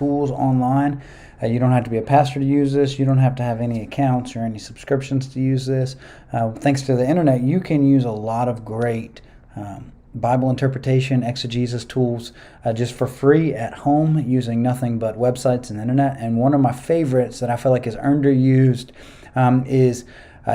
tools online. You don't have to be a pastor to use this. You don't have to have any accounts or any subscriptions to use this. Thanks to the internet, you can use a lot of great Bible interpretation, exegesis tools just for free at home using nothing but websites and the internet. And one of my favorites that I feel like is underused is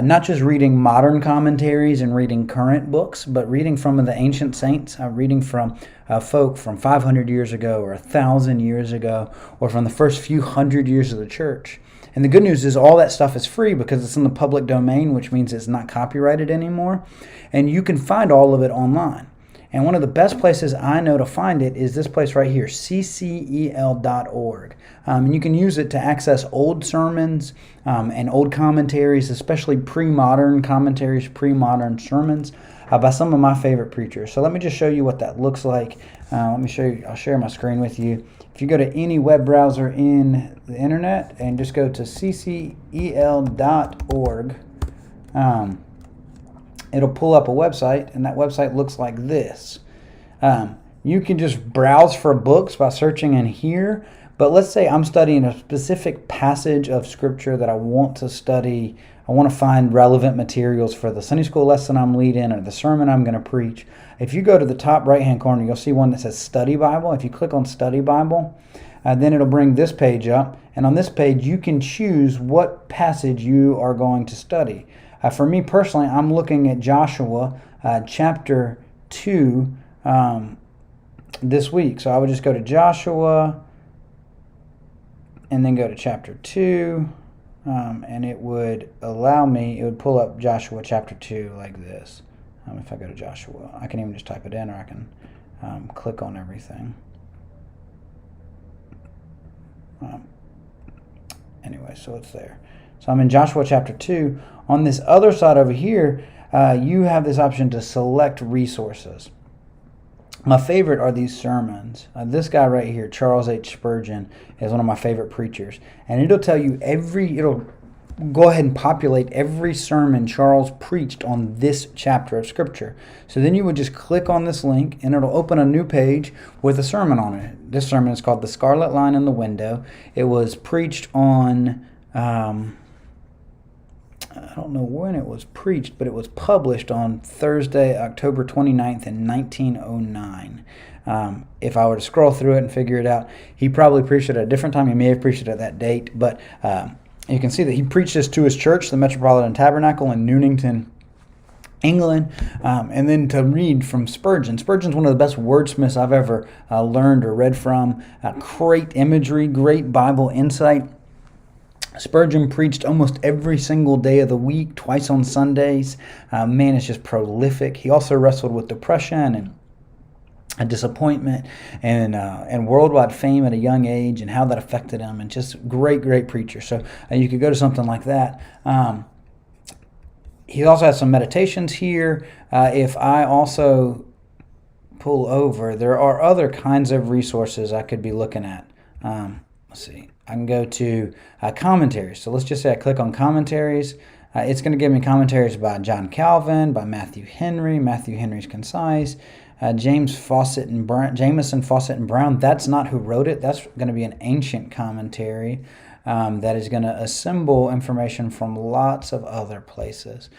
not just reading modern commentaries and reading current books, but reading from the ancient saints, reading from folk from 500 years ago or 1,000 years ago, or from the first few hundred years of the church. And the good news is all that stuff is free because it's in the public domain, which means it's not copyrighted anymore. And you can find all of it online. And one of the best places I know to find it is this place right here, ccel.org. And you can use it to access old sermons and old commentaries, especially pre-modern commentaries, pre-modern sermons by some of my favorite preachers. So let me just show you what that looks like. Let me show you. I'll share my screen with you. If you go to any web browser in the internet and just go to ccel.org, it'll pull up a website, and that website looks like this. You can just browse for books by searching in here, but let's say I'm studying a specific passage of Scripture that I want to study. I want to find relevant materials for the Sunday school lesson I'm leading or the sermon I'm going to preach. If you go to the top right-hand corner, you'll see one that says Study Bible. If you click on Study Bible, then it'll bring this page up, and on this page you can choose what passage you are going to study. For me personally, I'm looking at Joshua chapter 2 this week. So I would just go to Joshua and then go to chapter 2, and it would allow me, it would pull up Joshua chapter 2 like this. If I go to Joshua, I can even just type it in, or I can click on everything. Anyway, so it's there. So I'm in Joshua chapter 2. On this other side over here, you have this option to select resources. My favorite are these sermons. This guy right here, Charles H. Spurgeon, is one of my favorite preachers. And it'll tell you it'll go ahead and populate every sermon Charles preached on this chapter of Scripture. So then you would just click on this link, and it'll open a new page with a sermon on it. This sermon is called The Scarlet Line in the Window. It was preached on... I don't know when it was preached, but it was published on Thursday, October 29th in 1909. If I were to scroll through it and figure it out, he probably preached it at a different time. He may have preached it at that date, but you can see that he preached this to his church, the Metropolitan Tabernacle in Newington, England, and then to read from Spurgeon. Spurgeon's one of the best wordsmiths I've ever learned or read from. Great imagery, great Bible insight. Spurgeon preached almost every single day of the week, twice on Sundays. Man is just prolific. He also wrestled with depression and disappointment and worldwide fame at a young age and how that affected him, and just great preacher. So you could go to something like that. He also has some meditations here. If I also pull over, there are other kinds of resources I could be looking at. Let's see. I can go to commentaries. So let's just say I click on commentaries. It's going to give me commentaries by John Calvin, by Matthew Henry. Matthew Henry's concise. Jameson, Fawcett, and Brown. That's not who wrote it. That's going to be an ancient commentary that is going to assemble information from lots of other places.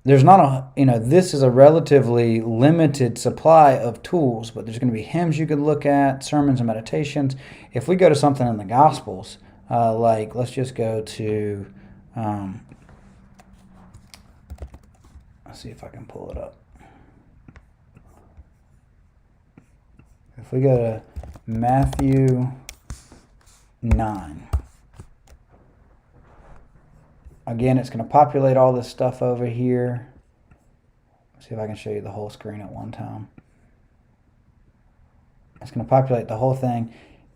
There's not this is a relatively limited supply of tools, but there's going to be hymns you could look at, sermons and meditations. If we go to something in the Gospels, like let's just go to, let's see if I can pull it up. If we go to Matthew 9. Again, it's going to populate all this stuff over here. Let's see if I can show you the whole screen at one time. It's going to populate the whole thing.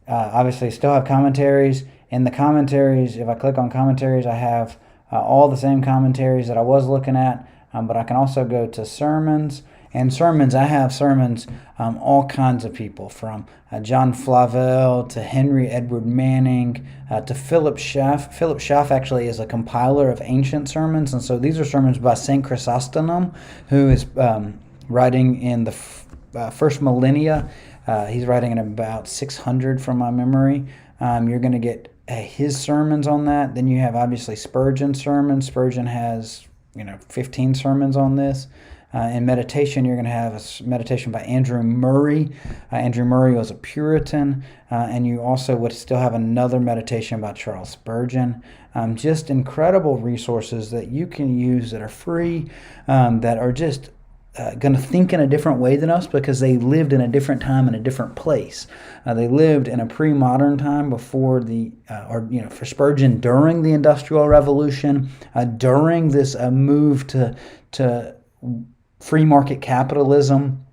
Obviously, still have commentaries. In the commentaries, if I click on commentaries, I have all the same commentaries that I was looking at, but I can also go to sermons. And sermons, I have sermons, all kinds of people, from John Flavel to Henry Edward Manning to Philip Schaff. Philip Schaff actually is a compiler of ancient sermons, and so these are sermons by St. Chrysostom, who is writing in the first millennia He's writing in about 600 from my memory. You're going to get his sermons on that. Then you have obviously Spurgeon's sermons. Spurgeon has 15 sermons on this. In meditation, you're going to have a meditation by Andrew Murray. Andrew Murray was a Puritan, and you also would still have another meditation by Charles Spurgeon. Just incredible resources that you can use that are free, that are just going to think in a different way than us because they lived in a different time in a different place. They lived in a pre-modern time before for Spurgeon during the Industrial Revolution, during this move to free market capitalism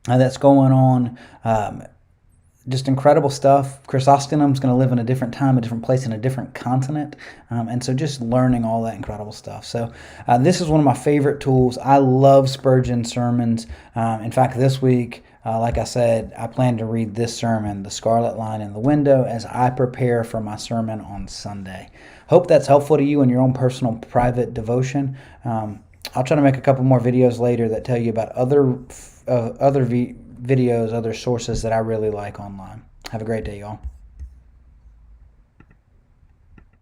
that's going on. Just incredible stuff. Chrysostom's going to live in a different time, a different place, in a different continent. And so just learning all that incredible stuff. So this is one of my favorite tools. I love Spurgeon sermons. In fact, this week, like I said, I plan to read this sermon, The Scarlet Line in the Window, as I prepare for my sermon on Sunday. Hope that's helpful to you in your own personal private devotion. I'll try to make a couple more videos later that tell you about other videos, other sources that I really like online. Have a great day, y'all.